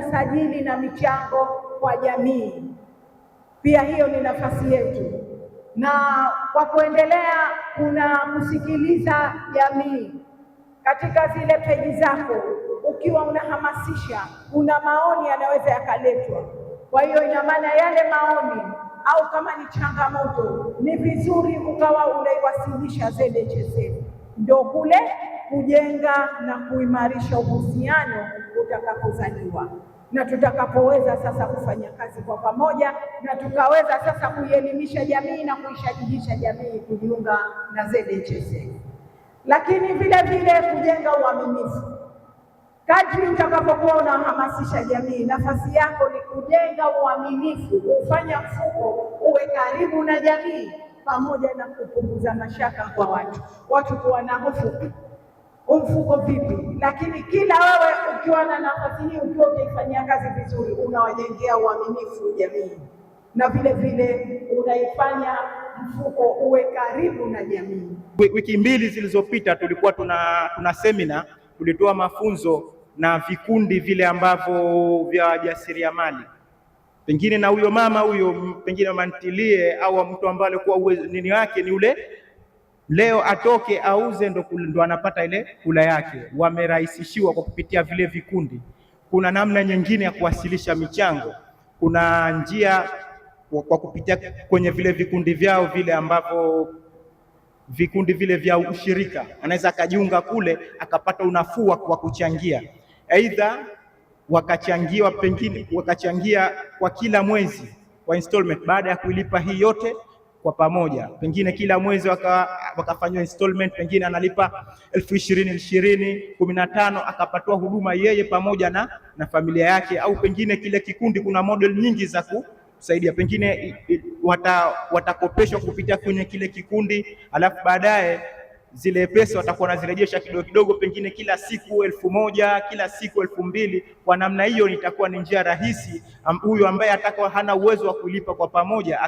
usajili na michango kwa jamii. Pia hiyo ni nafasi yetu, na kwa kuendelea kuna kusikiliza jamii katika zile peji zako, ukiwa unahamasisha, kuna maoni yanaweza yakaletwa. Kwa hiyo ina maana yale maoni au kama ni changamoto, ni vizuri ukawa unaiwasilisha ZHSF, ndio kule kujenga na kuimarisha uhusiano utakapozaliwa, na tutakapoweza sasa kufanya kazi kwa pamoja, na tukaweza sasa kuielimisha jamii na kuishajihisha jamii kujiunga na ZHSF. Lakini vile vile kujenga uaminifu. Kadri utakapokuwa unahamasisha jamii, nafasi yako ni kujenga uaminifu, kufanya mfuko uwe karibu na jamii, pamoja na kupunguza mashaka kwa watu kuwa na hofu, mfuko vipi? Lakini kila wewe ukiwa na nafasi hii, ukiwa utaifanyia kazi vizuri, unawajengea uaminifu jamii, na vile vile unaifanya mfuko uwe karibu na jamii. Wiki mbili zilizopita tulikuwa tuna semina, tulitoa mafunzo na vikundi vile ambavyo vya wajasiriamali, pengine na huyo mama huyo, pengine mama ntilie au mtu ambaye alikuwa nini wake ni ule leo atoke auze ndo anapata ile kula yake. Wamerahisishiwa kwa kupitia vile vikundi. Kuna namna nyingine ya kuwasilisha michango, kuna njia kwa kupitia kwenye vile vikundi vyao vile ambavyo vikundi vile vya ushirika, anaweza akajiunga kule akapata unafuu wa kuchangia, aidha wakachangiwa, pengine wakachangia kwa kila mwezi kwa installment, baada ya kuilipa hii yote kwa pamoja, pengine kila mwezi wakafanywa installment, pengine analipa 20,000, 15,000, akapatiwa huduma yeye pamoja na familia yake. Au pengine kile kikundi, kuna model nyingi za kusaidia, pengine watakopeshwa kupitia kwenye kile kikundi, alafu baadaye zile pesa watakuwa wanazirejesha kidogo kidogo, pengine kila siku 1,000, kila siku 2,000. Kwa namna hiyo itakuwa ni njia rahisi huyu ambaye atakuwa hana uwezo wa kulipa kwa pamoja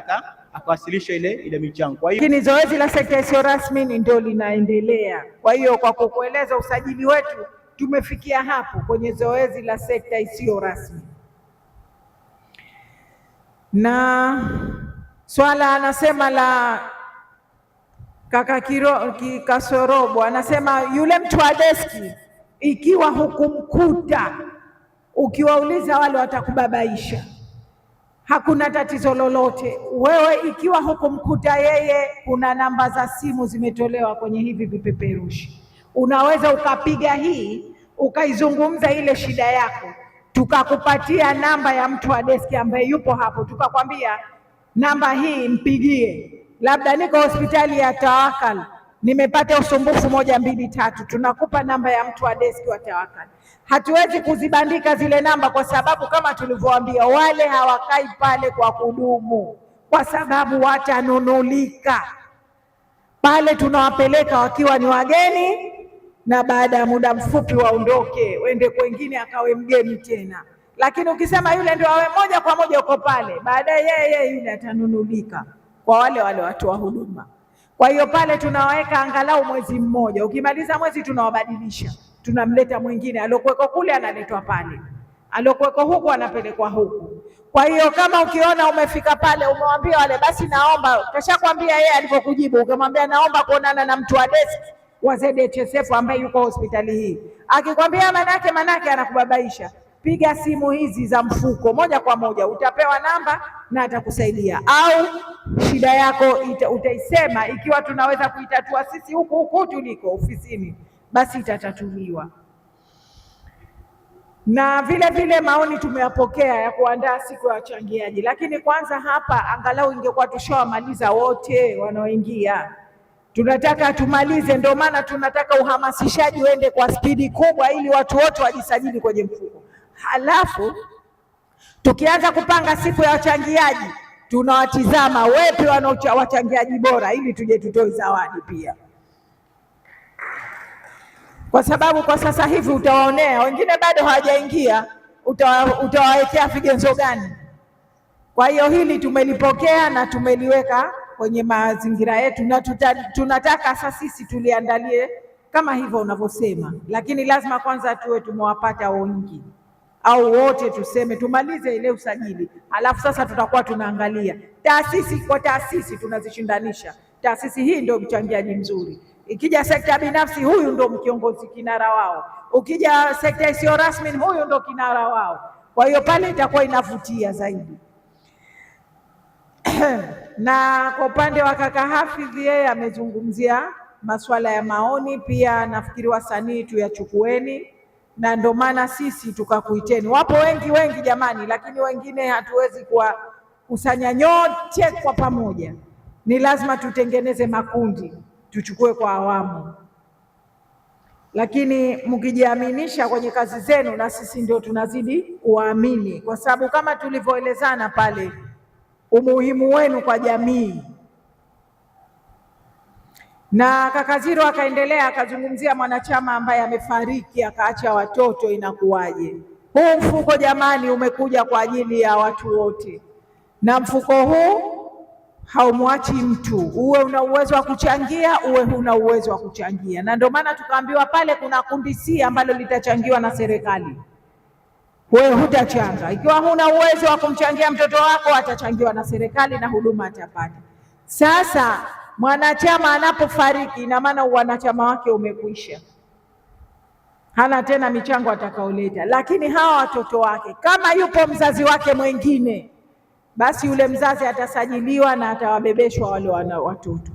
akawasilisha ile michango. Kwa hiyo lakini zoezi la sekta isiyo rasmi ndio linaendelea. Kwa hiyo kwa kukueleza usajili wetu, tumefikia hapo kwenye zoezi la sekta isiyo rasmi. Na swala anasema la kaka Kasorobo, anasema yule mtu wa deski, ikiwa hukumkuta, ukiwauliza wale watakubabaisha, hakuna tatizo lolote. Wewe ikiwa hukumkuta yeye, kuna namba za simu zimetolewa kwenye hivi vipeperushi, unaweza ukapiga hii ukaizungumza ile shida yako, tukakupatia namba ya mtu wa deski ambaye yupo hapo, tukakwambia namba hii mpigie, labda niko hospitali ya Tawakal, nimepata usumbufu 1, 2, 3, tunakupa namba ya mtu wa deski wa Tawakal. Hatuwezi kuzibandika zile namba kwa sababu kama tulivyowaambia, wale hawakai pale kwa kudumu, kwa sababu watanunulika pale. Tunawapeleka wakiwa ni wageni, na baada ya muda mfupi waondoke, wende kwengine akawe mgeni tena. Lakini ukisema yule ndio awe moja kwa moja uko pale, baadaye yeye yule atanunulika kwa wale watu wa huduma. Kwa hiyo pale tunawaweka angalau mwezi mmoja, ukimaliza mwezi tunawabadilisha, tunamleta mwingine, alokuweko kule analetwa pale, alokuweko huku anapelekwa huku. Kwa hiyo kama ukiona umefika pale umewambia wale, basi naomba, kashakwambia yeye alipokujibu, ukimwambia naomba kuonana na mtu wa deski wa ZHSF ambaye yuko hospitali hii, akikwambia manake anakubabaisha, piga simu hizi za mfuko moja kwa moja, utapewa namba na atakusaidia, au shida yako utaisema. Ikiwa tunaweza kuitatua sisi huku tuliko ofisini, basi itatatuliwa. Na vile vile maoni tumeyapokea ya kuandaa siku ya wachangiaji, lakini kwanza hapa angalau ingekuwa tushawamaliza wote wanaoingia. Tunataka tumalize, ndio maana tunataka uhamasishaji uende kwa spidi kubwa ili watu wote wajisajili kwenye mfuko. Halafu tukianza kupanga siku ya wachangiaji, tunawatizama wepi wachangiaji bora, ili tuje tutoe zawadi pia, kwa sababu kwa sasa hivi utawaonea wengine bado hawajaingia, utawawekea vigezo gani? Kwa hiyo hili tumelipokea na tumeliweka kwenye mazingira yetu, na tunataka sasa sisi tuliandalie kama hivyo unavyosema, lakini lazima kwanza tuwe tumewapata wengi. au wote tuseme, tumalize ile usajili, alafu sasa tutakuwa tunaangalia taasisi kwa taasisi, tunazishindanisha. Taasisi hii ndio mchangiaji mzuri, ikija sekta binafsi huyu ndio kiongozi kinara wao, ukija sekta isiyo rasmi huyu ndio kinara wao. Kwa hiyo pale itakuwa inavutia zaidi. Na kwa upande wa kaka Hafidh, yeye amezungumzia masuala ya maoni pia. Nafikiri wasanii tuyachukueni, na ndio maana sisi tukakuiteni. Wapo wengi jamani, lakini wengine hatuwezi kuwakusanya nyote kwa pamoja. Ni lazima tutengeneze makundi, tuchukue kwa awamu, lakini mkijiaminisha kwenye kazi zenu, na sisi ndio tunazidi kuwaamini, kwa sababu kama tulivyoelezana pale, umuhimu wenu kwa jamii. Na kaka Ziro akaendelea akazungumzia mwanachama ambaye amefariki akaacha watoto, inakuwaje? Huu mfuko jamani umekuja kwa ajili ya watu wote, na mfuko huu haumwachi mtu, uwe una uwezo wa kuchangia, uwe huna uwezo wa kuchangia. Na ndio maana tukaambiwa pale kuna kundi C ambalo litachangiwa na serikali. Wewe hutachanga, ikiwa huna uwezo wa kumchangia mtoto wako, atachangiwa na serikali na huduma atapata. Sasa mwanachama anapofariki, ina maana wanachama wake umekwisha, hana tena michango atakaoleta. Lakini hawa watoto wake, kama yupo mzazi wake mwingine, basi yule mzazi atasajiliwa na atawabebeshwa wale watoto.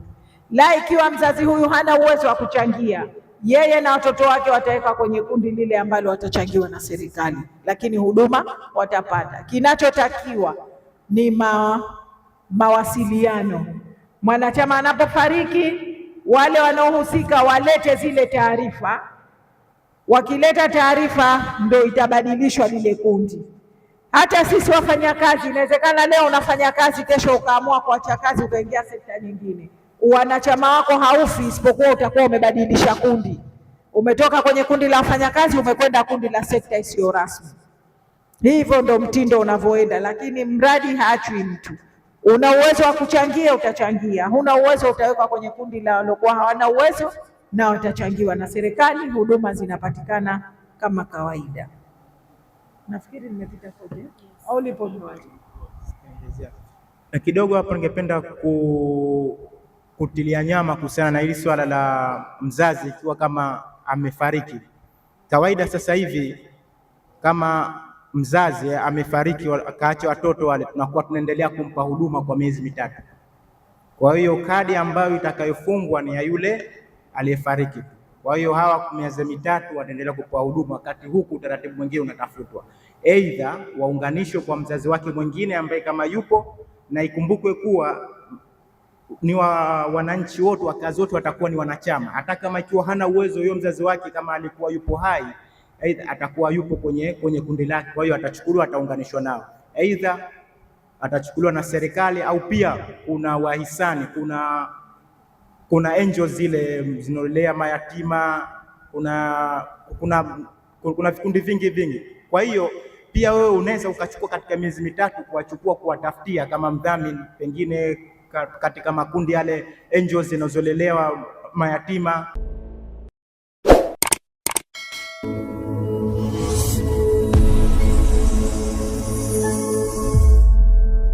La, ikiwa mzazi huyu hana uwezo wa kuchangia, yeye na watoto wake wataweka kwenye kundi lile ambalo watachangiwa na serikali, lakini huduma watapata. Kinachotakiwa ni mawasiliano. Mwanachama anapofariki, wale wanaohusika walete zile taarifa. Wakileta taarifa, ndio itabadilishwa lile kundi. Hata sisi wafanyakazi, inawezekana leo unafanya kazi, kesho ukaamua kuacha kazi ukaingia sekta nyingine. Wanachama wako haufi, isipokuwa utakuwa umebadilisha kundi, umetoka kwenye kundi la wafanyakazi umekwenda kundi la sekta isiyo rasmi. Hivyo ndo mtindo unavyoenda, lakini mradi haachwi mtu. Una uwezo wa kuchangia, utachangia. Huna uwezo, utawekwa kwenye kundi la waliokuwa hawana uwezo, na watachangiwa na serikali. Huduma zinapatikana kama kawaida. Nafikiri nimepita kote au lipo mwaje? Na kidogo hapo ningependa kutilia nyama kuhusiana na hili swala la mzazi ikiwa kama amefariki. Kawaida sasa hivi kama mzazi amefariki akaacha watoto wale, tunakuwa tunaendelea kumpa huduma kwa miezi 3. Kwa hiyo kadi ambayo itakayofungwa ni ya yule aliyefariki. Kwa hiyo hawa miezi 3 wataendelea kupewa huduma, wakati huku utaratibu mwingine unatafutwa, aidha waunganishwe kwa mzazi wake mwingine ambaye kama yupo, na ikumbukwe kuwa ni wananchi wote, wakazi wote watakuwa ni wanachama. Hata kama ikiwa hana uwezo huyo mzazi wake, kama alikuwa yupo hai, aidha atakuwa yupo kwenye kundi lake, kwa hiyo atachukuliwa, ataunganishwa nao, aidha atachukuliwa na serikali, au pia kuna wahisani, kuna angels zile zinolea mayatima, kuna vikundi vingi. Kwa hiyo pia wewe unaweza ukachukua katika miezi 3 kuwachukua, kuwatafutia kama mdhamini, pengine katika makundi yale angels zinazolelewa mayatima.